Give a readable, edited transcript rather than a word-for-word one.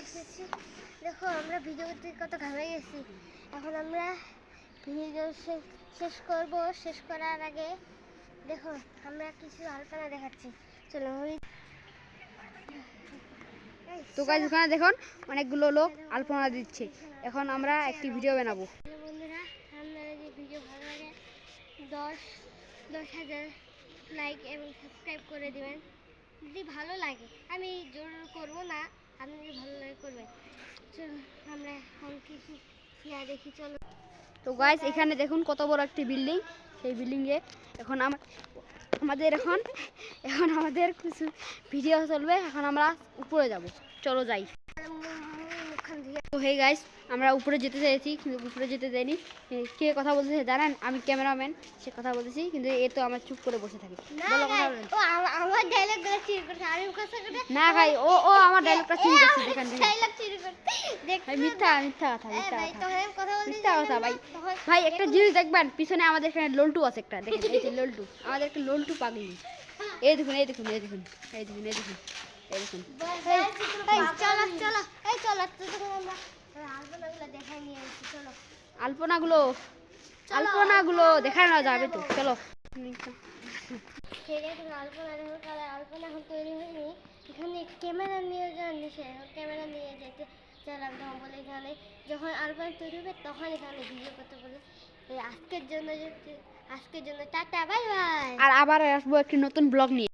এসেছি। দেখো আমরা ভিডিও করতে কত ঘামে গেছি। এখন আমরা ভিডিও শেষ করব। শেষ করার আগে দেখো আমরা কিছু আলপনা দেখাচ্ছি। চলো তো গাইস ওখানে দেখুন অনেকগুলো লোক আলপনা দিচ্ছে। এখন আমরা একটি ভিডিও বানাবো। বন্ধুরা, আপনারা যদি ভিডিও ভালো লাগে 10,000 লাইক এবং সাবস্ক্রাইব করে দিবেন। যদি ভালো লাগে, আমি জোর করব না, আপনি যদি ভালো লাগে করবেন। চলো আমরা এখন কিছু দেখি। চলো। তো গাইস এখানে দেখুন কত বড় একটি বিল্ডিং। সেই বিল্ডিংয়ে এখন আমাদের আমাদের কিছু ভিডিও চলবে। এখন আমরা উপরে যাব। চলো যাই। তো হে গাইস, আমরা উপরে যেতে চাইছি কিন্তু উপরে যেতে দেয়নি। কে কথা বলতেছে জানেন? আমি ক্যামেরাম্যান, সে কথা বলতেছি, কিন্তু এ তো আমার চুপ করে বসে থাকে। বলো কথা বলেন। আমার ডায়লগগুলো চির করতে আমি কথা করে না ভাই, ও আমার ডায়লগটা চিন করছে। দেখেন ডায়লগ চির করতে দেখ ভাই, মিথ্যা কথা ভাই। ভাই একটা জিনিস দেখবেন, পিছনে আমাদের এখানে লল্টু আছে একটা। দেখেন এই যে লল্টু, আমাদের একটা লল্টু পাগলি। এই দেখুন। চলো চলো এই চলো আমরা আলপনাগুলো দেখাই নিয়ে আসি। চলো আলপনাগুলো দেখানো যাবে তো। চলো। আলপনা এখন তৈরি হয়নি। এখানে ক্যামেরা নিয়ে যাওয়ার নিষেধ। ক্যামেরা নিয়ে যেতে চাইলাম তখন বলে এখানে যখন আলপনা তৈরি হবে তখন এখানে ভিডিও করতে বলে। আজকের জন্য টাটা, বাই বাই। আর আবার আসবো একটি নতুন ব্লগ নিয়ে।